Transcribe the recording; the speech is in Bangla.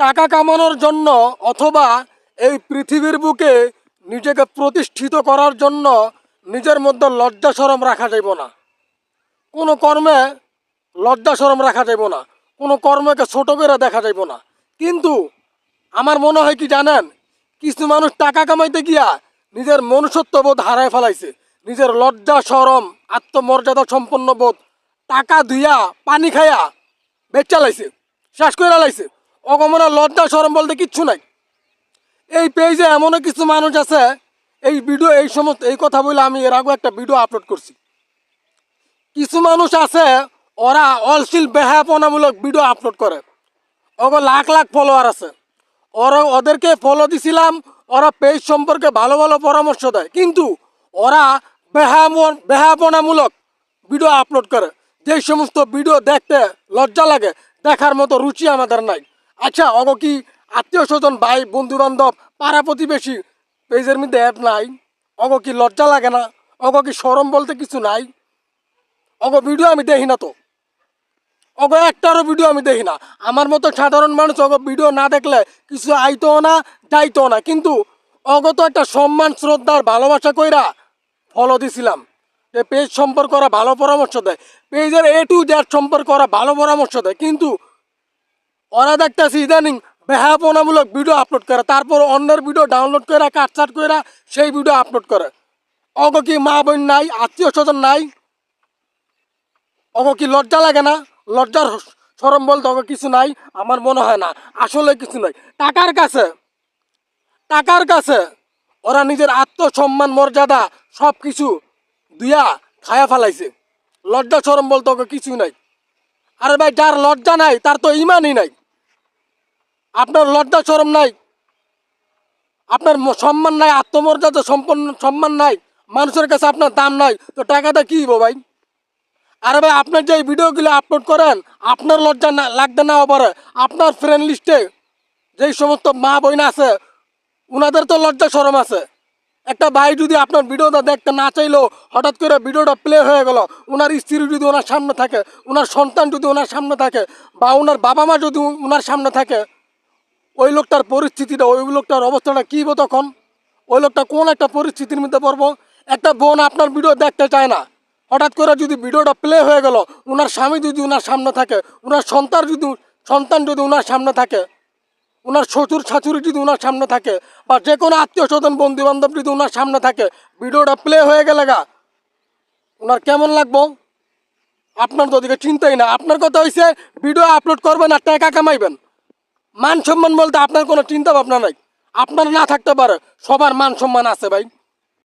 টাকা কামানোর জন্য অথবা এই পৃথিবীর বুকে নিজেকে প্রতিষ্ঠিত করার জন্য নিজের মধ্যে লজ্জা শরম রাখা যাইব না। কোনো কর্মে লজ্জা শরম রাখা যাইব না, কোনো কর্মকে ছোট করে দেখা যাইব না। কিন্তু আমার মনে হয় কি জানেন, কিছু মানুষ টাকা কামাইতে গিয়া নিজের মনুষ্যত্ববোধ হারায় ফেলাইছে, নিজের লজ্জা শরম আত্মমর্যাদা সম্পন্ন বোধ টাকা ধুইয়া পানি খাইয়া বেচা লাইছে, শেষ করে লাইছে। অগমনা লজ্জা শরম বলতে কিচ্ছু নাই। এই পেজে এমনও কিছু মানুষ আছে, এই ভিডিও এই সমস্ত এই কথা বলে আমি এর আগে একটা ভিডিও আপলোড করছি। কিছু মানুষ আছে ওরা অলশিল বেহাপনামূলক ভিডিও আপলোড করে, ওগো লাখ লাখ ফলোয়ার আছে, ওদেরকে ফলো দিছিলাম, ওরা পেজ সম্পর্কে ভালো ভালো পরামর্শ দেয়, কিন্তু ওরা বেহাপনামূলক ভিডিও আপলোড করে। যেই সমস্ত ভিডিও দেখতে লজ্জা লাগে, দেখার মতো রুচি আমাদের নাই। আচ্ছা, ওগো কি আত্মীয় স্বজন ভাই বন্ধু বান্ধব পাড়া প্রতিবেশী পেজের মধ্যে অ্যাড নাই? ওগো কি লজ্জা লাগে না? ওগো কি শরম বলতে কিছু নাই? ওগো ভিডিও আমি দেখি না তো, ওগো একটারও ভিডিও আমি দেখি না। আমার মতো সাধারণ মানুষ ওগো ভিডিও না দেখলে কিছু আইতো না যাইতো না, কিন্তু ওগো তো একটা সম্মান শ্রদ্ধার ভালোবাসা কইরা ফলো দিছিলাম। যে পেজ সম্পর্কে ওরা ভালো পরামর্শ দেয়, পেজের A to Z সম্পর্কে ওরা ভালো পরামর্শ দেয়, কিন্তু ওরা দেখতেছি ইদানিং বেহাপনামূলক ভিডিও আপলোড করে, তারপর অন্যের ভিডিও ডাউনলোড করে কাটছাট করে সেই ভিডিও আপলোড করে। ওগো কি মা বোন নাই, আত্মীয় স্বজন নাই? ওগো কি লজ্জা লাগে না? লজ্জার শরম বলতে ওগো কিছু নাই? আমার মনে হয় না, আসলে কিছু নাই। টাকার কাছে ওরা নিজের আত্মসম্মান মর্যাদা সব কিছু দুইয়া খায়া ফেলাইছে। লজ্জা শরম বলতে ওকে কিছু নাই। আরে ভাই, যার লজ্জা নাই তার তো ইমানই নাই। আপনার লজ্জা শরম নাই, আপনার সম্মান নাই, আত্মমর্যাদা সম্পন্ন সম্মান নাই, মানুষের কাছে আপনার দাম নাই, তো টাকাটা কি হবো ভাই? আরে ভাই, আপনার যে ভিডিওগুলো আপলোড করেন, আপনার লজ্জা না লাগতে নাও পারে, আপনার ফ্রেন্ড লিস্টে যেই সমস্ত মা বোন আছে উনাদের তো লজ্জা শরম আছে। একটা ভাই যদি আপনার ভিডিওটা দেখতে না চাইলেও হঠাৎ করে ভিডিওটা প্লে হয়ে গেল, ওনার স্ত্রী যদি ওনার সামনে থাকে, ওনার সন্তান যদি ওনার সামনে থাকে, বা ওনার বাবা মা যদি ওনার সামনে থাকে, ওই লোকটার পরিস্থিতিটা, ওই লোকটার অবস্থাটা কী হবো তখন? ওই লোকটা কোন একটা পরিস্থিতির মধ্যে পড়বো? একটা বোন আপনার ভিডিও দেখতে চায় না, হঠাৎ করে যদি ভিডিওটা প্লে হয়ে গেল, ওনার স্বামী যদি ওনার সামনে থাকে, ওনার সন্তান যদি ওনার সামনে থাকে, ওনার শ্বশুর শাশুড়ি যদি ওনার সামনে থাকে, বা যে কোনো আত্মীয় স্বজন বন্ধু বান্ধব যদি ওনার সামনে থাকে, ভিডিওটা প্লে হয়ে গেলে ওনার কেমন লাগবো? আপনার তো ওদিকে চিন্তাই না। আপনার কথা হয়েছে ভিডিও আপলোড করবেন আর টাকা কামাইবেন, মান সম্মান বলতে আপনার কোনো চিন্তা ভাবনা নাই। আপনার না থাকতে পারে, সবার মান সম্মান আছে ভাই।